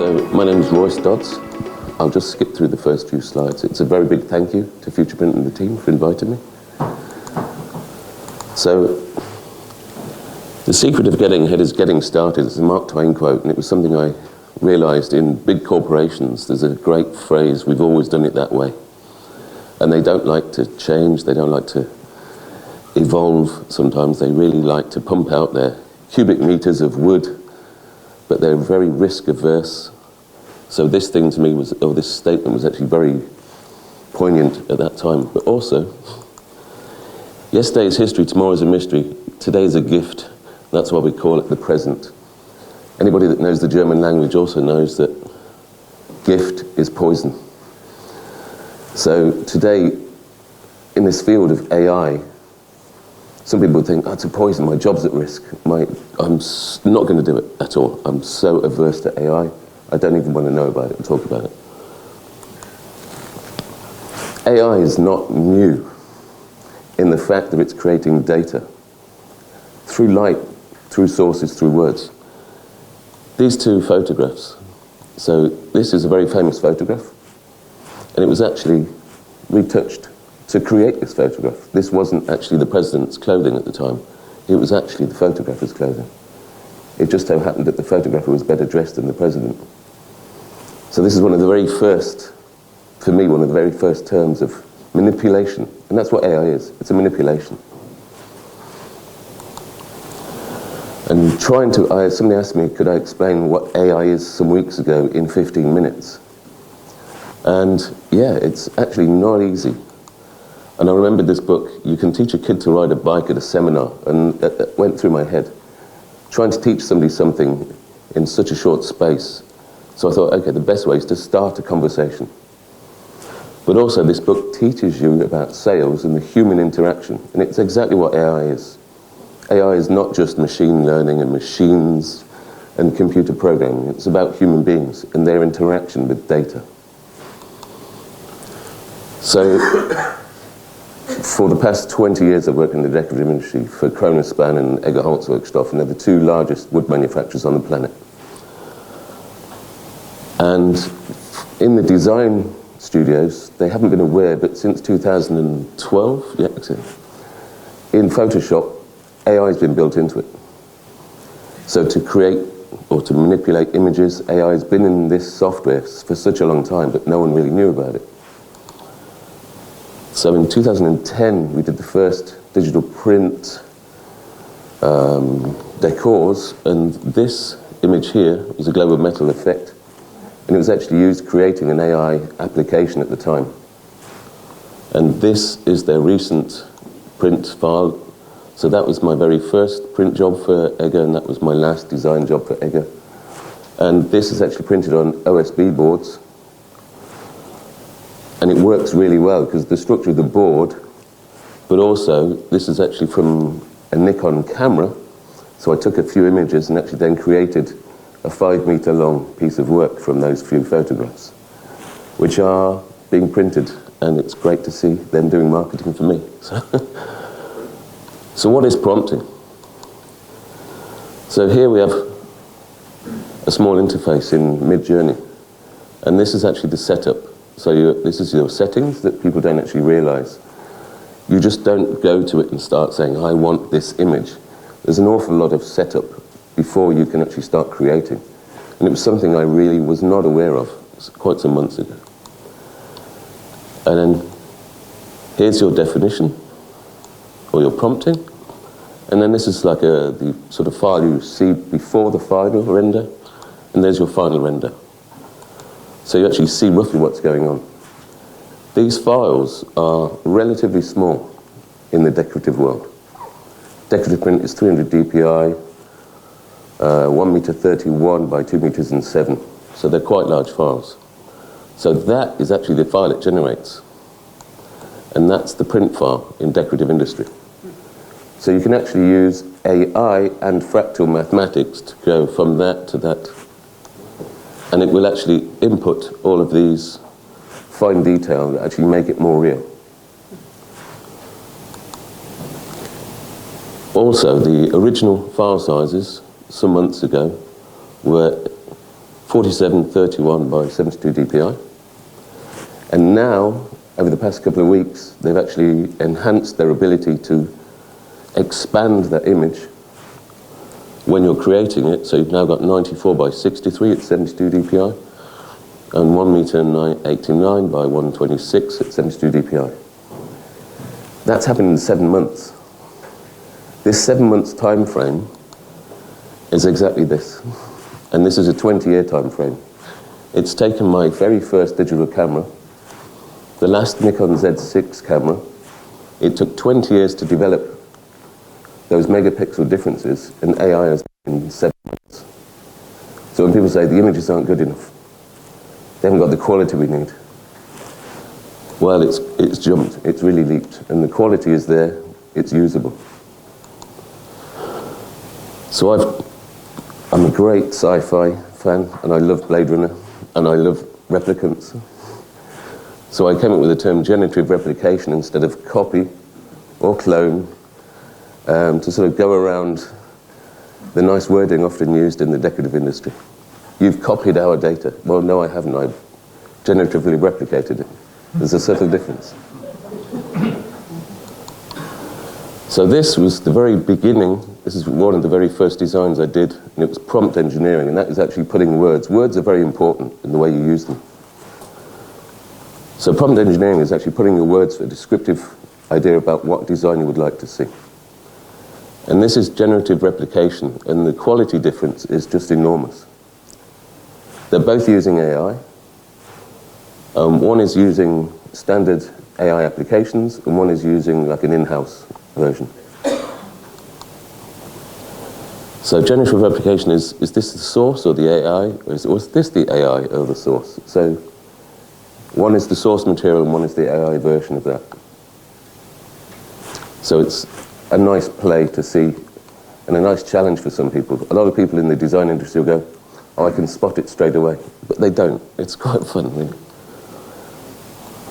So my name is Royce Dodds. I'll just skip through the first few slides. It's a very big thank you to FuturePrint and the team for inviting me. So the secret of getting ahead is getting started. It's a Mark Twain quote, and it was something I realized in big corporations. There's a great phrase, we've always done it that way. And they don't like to change, they don't like to evolve sometimes. They really like to pump out their cubic meters of wood, but they're very risk averse. So this thing to me was, or this statement was actually very poignant at that time. But also, yesterday is history, tomorrow is a mystery, today is a gift. That's why we call it the present. Anybody that knows the German language also knows that gift is poison. So today, in this field of AI, some people would think, oh, it's a poison, my job's at risk. I'm not going to do it at all. I'm so averse to AI, I don't even want to know about it and talk about it. AI is not new in the fact that it's creating data through light, through sources, through words. These two photographs. So this is a very famous photograph, and it was actually retouched to create this photograph. This wasn't actually the president's clothing at the time. It was actually the photographer's clothing. It just so happened that the photographer was better dressed than the president. So this is one of the very first, for me, one of the very first terms of manipulation. And that's what AI is. It's a manipulation. And somebody asked me, could I explain what AI is some weeks ago in 15 minutes? And yeah, it's actually not easy. And I remembered this book, You Can Teach a Kid to Ride a Bike at a Seminar, and it went through my head. Trying to teach somebody something in such a short space. So I thought, okay, the best way is to start a conversation. But also this book teaches you about sales and the human interaction, and it's exactly what AI is. AI is not just machine learning and machines and computer programming. It's about human beings and their interaction with data. So, for the past 20 years, I've worked in the decorative industry for Kronospan and Egger Holzwerkstoff, and they're the two largest wood manufacturers on the planet. And in the design studios, they haven't been aware, but since 2012, in Photoshop, AI has been built into it. So to create or to manipulate images, AI has been in this software for such a long time, but no one really knew about it. So in 2010, we did the first digital print decors, and this image here was a globe of metal effect, and it was actually used creating an AI application at the time. And this is their recent print file. So that was my very first print job for Egger, and that was my last design job for Egger. And this is actually printed on OSB boards. And it works really well because the structure of the board, but also this is actually from a Nikon camera. So I took a few images and actually then created a 5-meter long piece of work from those few photographs, which are being printed, and it's great to see them doing marketing for me. So what is prompting? So here we have a small interface in Mid-Journey, and this is actually the setup. So this is your settings that people don't actually realize. You just don't go to it and start saying, I want this image. There's an awful lot of setup before you can actually start creating. And it was something I really was not aware of quite some months ago. And then here's your definition, or your prompting. And then this is like the sort of file you see before the final render, and there's your final render. So you actually see roughly what's going on. These files are relatively small in the decorative world. Decorative print is 300 dpi, 1 meter 31 by 2 meters and 7. So they're quite large files. So that is actually the file it generates. And that's the print file in decorative industry. So you can actually use AI and fractal mathematics to go from that to that. And it will actually input all of these fine detail that actually make it more real. Also, the original file sizes some months ago were 4731 by 72 dpi. And now, over the past couple of weeks, they've actually enhanced their ability to expand that image when you're creating it. So you've now got 94 by 63 at 72 dpi, and 1 meter 89 by 126 at 72 dpi. That's happened in 7 months. This 7 months time frame is exactly this. And this is a 20-year time frame. It's taken my very first digital camera, the last Nikon Z6 camera. It took 20 years to develop those megapixel differences, and AI has been 7 months. So when people say the images aren't good enough, they haven't got the quality we need, well, it's jumped, it's really leaped, and the quality is there, it's usable. So I'm a great sci-fi fan, and I love Blade Runner, and I love replicants. So I came up with the term generative replication instead of copy or clone, to sort of go around the nice wording often used in the decorative industry. You've copied our data. Well, no, I haven't. I've generatively replicated it. There's a subtle difference. So this was the very beginning. This is one of the very first designs I did, and it was prompt engineering, and that is actually putting words. Words are very important in the way you use them. So prompt engineering is actually putting your words for a descriptive idea about what design you would like to see. And this is generative replication, and the quality difference is just enormous. They're both using AI. One is using standard AI applications, and one is using like an in-house version. So generative replication is this the source or the AI, or is this the AI or the source? So one is the source material and one is the AI version of that. So it's a nice play to see, and a nice challenge for some people. A lot of people in the design industry will go, oh, I can spot it straight away. But they don't. It's quite fun, really.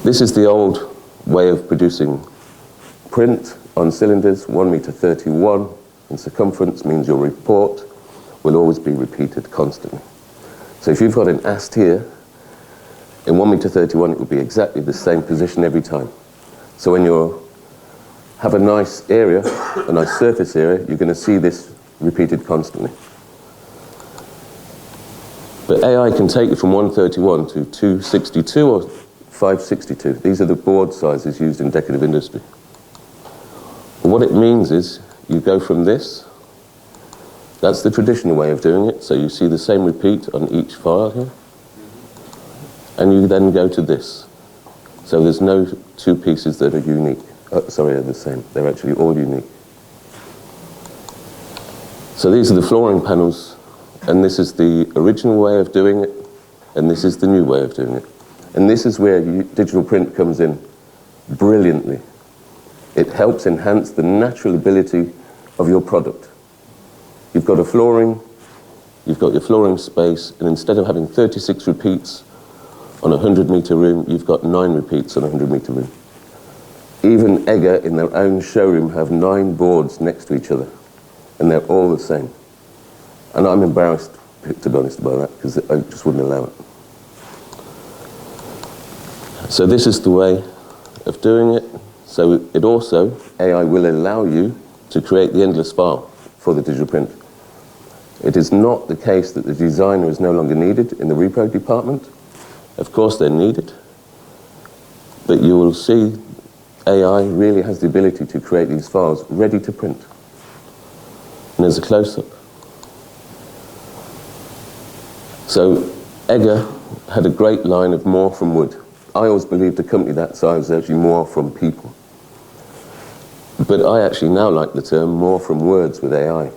This is the old way of producing print on cylinders, 1 meter 31 in circumference, means your report will always be repeated constantly. So if you've got an ast here, in 1 meter 31 it will be exactly the same position every time. So when you have a nice area, a nice surface area, you're going to see this repeated constantly. But AI can take you from 131 to 262 or 562. These are the board sizes used in decorative industry. But what it means is you go from this, that's the traditional way of doing it, so you see the same repeat on each file here, and you then go to this. So there's no two pieces that are unique. Are the same. They're actually all unique. So these are the flooring panels, and this is the original way of doing it, and this is the new way of doing it. And this is where digital print comes in brilliantly. It helps enhance the natural ability of your product. You've got a flooring, you've got your flooring space, and instead of having 36 repeats on a 100-meter room, you've got 9 repeats on a 100-meter room. Even Egger, in their own showroom, have 9 boards next to each other, and they're all the same. And I'm embarrassed, to be honest, about that, because I just wouldn't allow it. So this is the way of doing it. So it also, AI will allow you to create the endless file for the digital print. It is not the case that the designer is no longer needed in the repro department. Of course they're needed, but you will see AI really has the ability to create these files ready to print. And there's a close-up. So Egger had a great line of more from wood. I always believed a company that size was actually more from people. But I actually now like the term more from words with AI.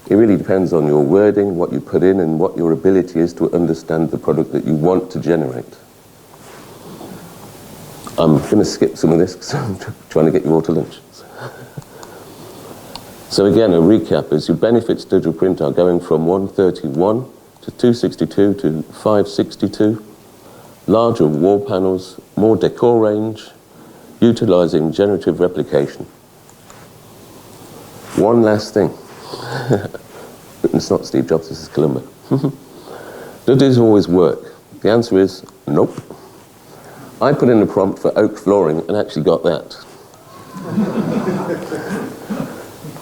It really depends on your wording, what you put in, and what your ability is to understand the product that you want to generate. I'm going to skip some of this because I'm trying to get you all to lunch. So again, a recap is your benefits to digital print are going from 131 to 262 to 562, larger wall panels, more decor range, utilizing generative replication. One last thing. It's not Steve Jobs, this is Columba. Does Does this always work? The answer is nope. I put in a prompt for oak flooring and actually got that.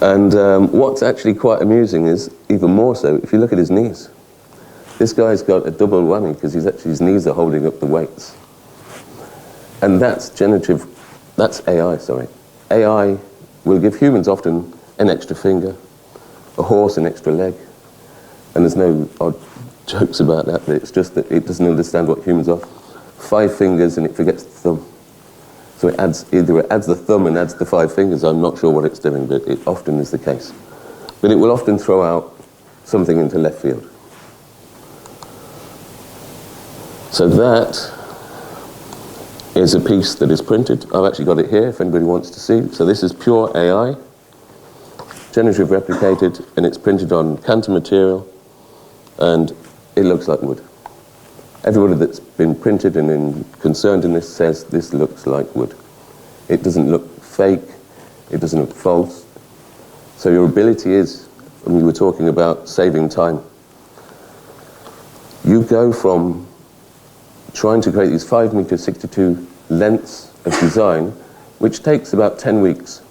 And what's actually quite amusing is, even more so, if you look at his knees. This guy's got a double whammy because his knees are holding up the weights. And that's AI, sorry. AI will give humans often an extra finger, a horse an extra leg. And there's no odd jokes about that, but it's just that it doesn't understand what humans are. 5 fingers and it forgets the thumb. So either it adds the thumb and adds the 5 fingers, I'm not sure what it's doing, but it often is the case. But it will often throw out something into left field. So that is a piece that is printed. I've actually got it here if anybody wants to see. So this is pure AI, generative replicated, and it's printed on Canton material, and it looks like wood. Everybody that's been printed and concerned in this says this looks like wood. It doesn't look fake, it doesn't look false. So your ability is, when we were talking about saving time, you go from trying to create these 5 meter 62 lengths of design, which takes about 10 weeks.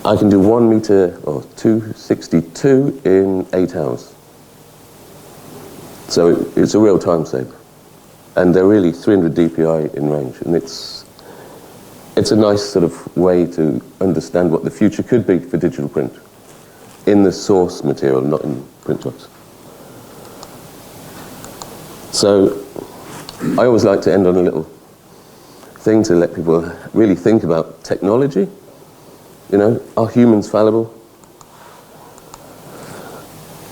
I can do 1 meter or 262 in 8 hours. So it's a real time saver. And they're really 300 dpi in range. And it's a nice sort of way to understand what the future could be for digital print in the source material, not in print jobs. So I always like to end on a little thing to let people really think about technology. You know, are humans fallible?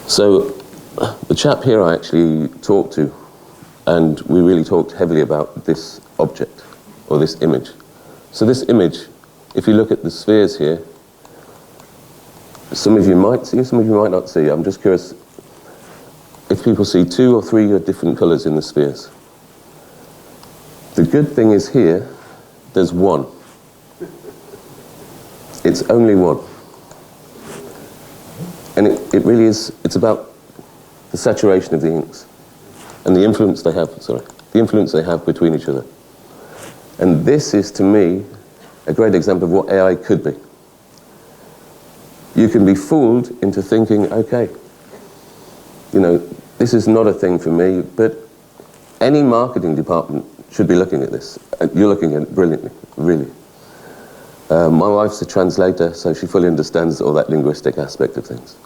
So the chap here I actually talked to, and we really talked heavily about this object, or this image. So this image, if you look at the spheres here, some of you might see, some of you might not see. I'm just curious if people see 2 or 3 different colours in the spheres. The good thing is here, there's 1. It's only 1. And it really is, it's about the saturation of the inks and the influence they have between each other. And this is, to me, a great example of what AI could be. You can be fooled into thinking, okay, you know, this is not a thing for me, but any marketing department should be looking at this. You're looking at it brilliantly, really. My wife's a translator, so she fully understands all that linguistic aspect of things.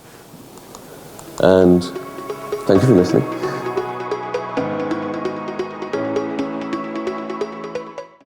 And thank you for listening.